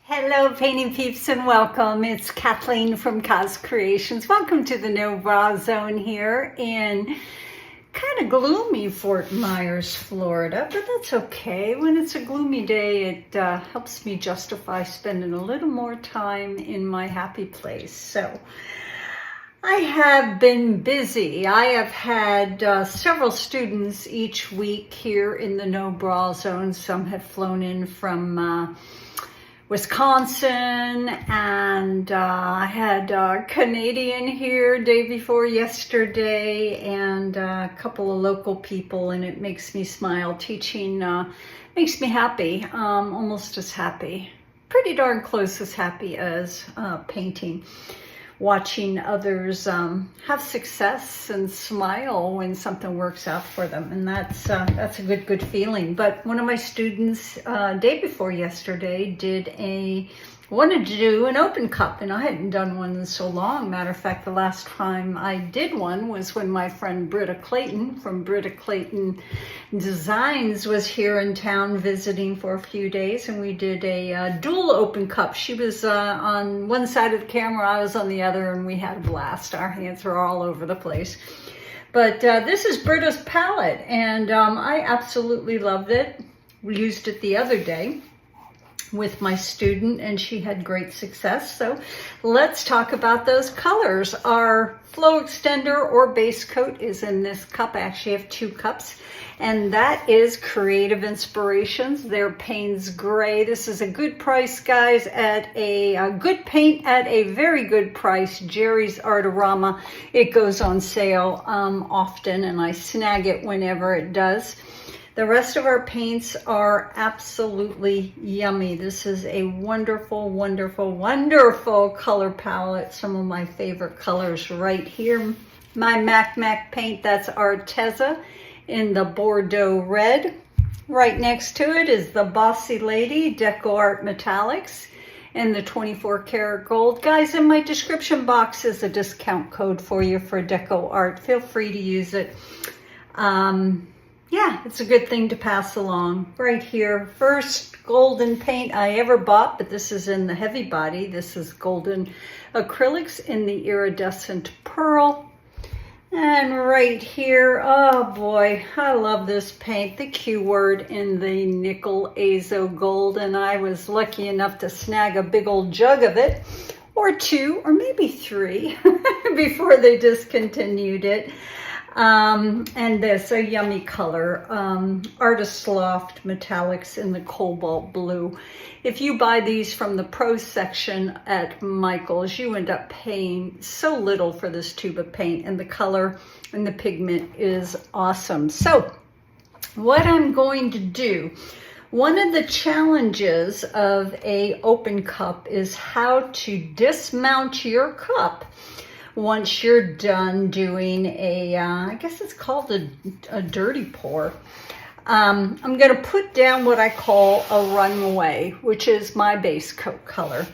Hello painting peeps and welcome. It's Kathleen from Coz Creations. Welcome to the no bra zone here in kind of gloomy Fort Myers, Florida, but that's okay. When it's a gloomy day, it helps me justify spending a little more time in my happy place. So I have been busy. I have had several students each week here in the no bra zone. Some have flown in from Wisconsin, and I had a Canadian here day before yesterday, and a couple of local people, and it makes me smile. Teaching makes me happy, almost as happy, pretty darn close as happy as painting. Watching others have success and smile when something works out for them, and that's a good feeling. But one of my students day before yesterday wanted to do an open cup, and I hadn't done one in so long. Matter of fact, the last time I did one was when my friend Britta Clayton from Britta Clayton Designs was here in town visiting for a few days, and we did a dual open cup. She was on one side of the camera, I was on the other, and we had a blast. Our hands were all over the place. But this is Britta's palette, and I absolutely loved it. We used it the other day with my student, and she had great success. So let's talk about those colors. Our flow extender or base coat is in this cup. I actually have two cups, and that is Creative Inspirations. They're Paynes Gray. This is a good price, guys, at a good paint at a very good price. Jerry's Artorama. It goes on sale often, and I snag it whenever it does. The rest of our paints are absolutely yummy. This is a wonderful, wonderful, wonderful color palette. Some of my favorite colors right here. My Mac paint, that's Arteza in the Bordeaux Red. Right next to it is the Bossy Lady DecoArt Metallics in the 24 karat gold. Guys, in my description box is a discount code for you for DecoArt. Feel free to use it. Yeah, it's a good thing to pass along. Right here, first golden paint I ever bought, but this is in the heavy body. This is golden acrylics in the iridescent pearl. And right here, oh boy, I love this paint, the Q word in the nickel azo gold. And I was lucky enough to snag a big old jug of it, or two, or maybe three, before they discontinued it. And this, a yummy color, Artist Loft Metallics in the Cobalt Blue. If you buy these from the Pro section at Michael's, you end up paying so little for this tube of paint, and the color and the pigment is awesome. So what I'm going to do, one of the challenges of a open cup is how to dismount your cup once you're done doing a, I guess it's called a dirty pour. I'm going to put down what I call a runway, which is my base coat color.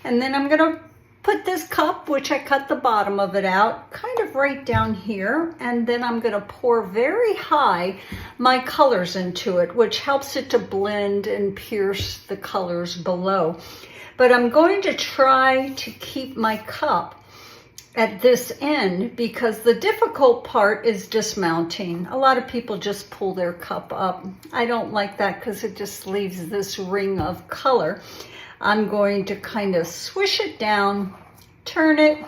And then I'm going to put this cup, which I cut the bottom of it out, kind of right down here. And then I'm going to pour very high my colors into it, which helps it to blend and pierce the colors below. But I'm going to try to keep my cup at this end, because the difficult part is dismounting. A lot of people just pull their cup up. I don't like that because it just leaves this ring of color. I'm going to kind of swish it down, turn it,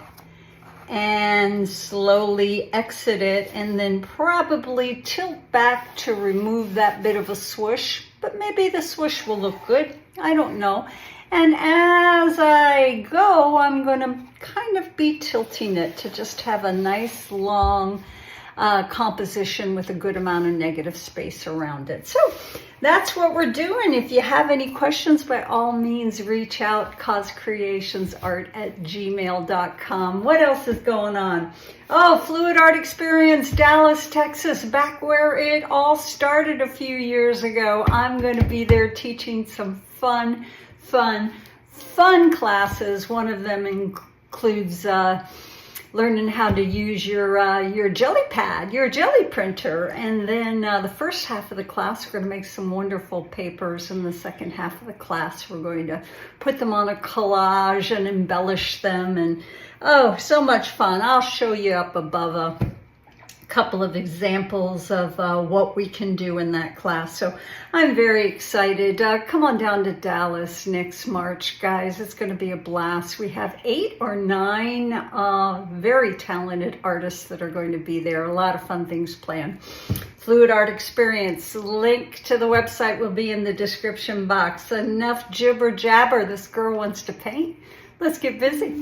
and slowly exit it, and then probably tilt back to remove that bit of a swoosh. But maybe the swoosh will look good. I don't know. And as I go, I'm going to kind of be tilting it to just have a nice long composition with a good amount of negative space around it. So that's what we're doing. If you have any questions, by all means, reach out, cozcreationsart@gmail.com. What else is going on? Oh, Fluid Art Experience, Dallas, Texas, back where it all started a few years ago. I'm going to be there teaching some fun classes. One of them includes learning how to use your jelly pad, your jelly printer. And then the first half of the class, we're going to make some wonderful papers. And the second half of the class, we're going to put them on a collage and embellish them. And oh, so much fun. I'll show you up above a couple of examples of what we can do in that class. So I'm very excited. Come on down to Dallas next March, guys. It's going to be a blast. We have 8 or 9 very talented artists that are going to be there. A lot of fun things planned. Fluid Art Experience. Link to the website will be in the description box. Enough jibber jabber. This girl wants to paint. Let's get busy.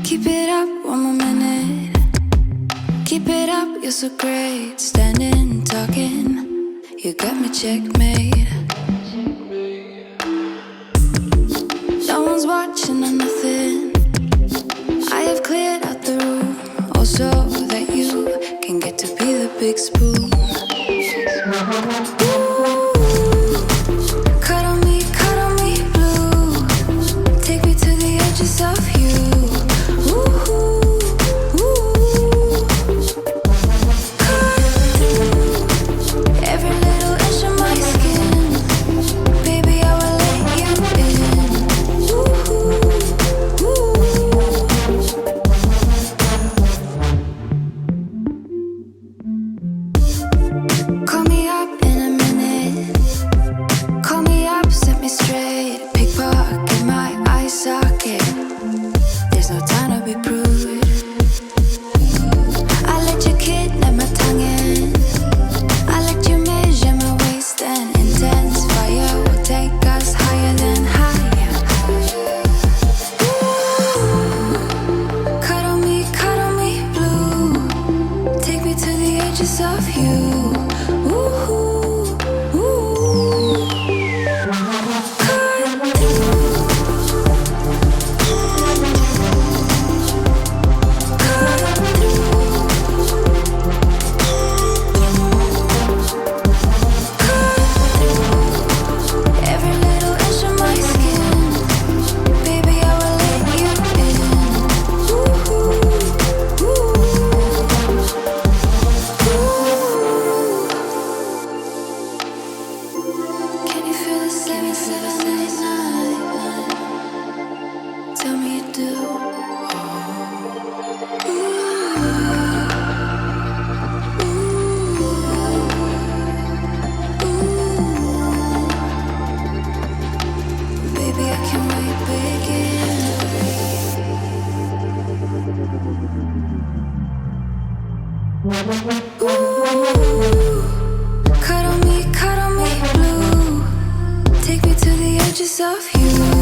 Keep it up one more minute. Keep it up, you're so great. Standing, talking, you got me checkmate. No one's watching or nothing. I have cleared out the room, also that you can get to be the big spoon. Ooh, cut on me blue. Take me to the edges of you. Cut on me blue. Take me to the edges of you.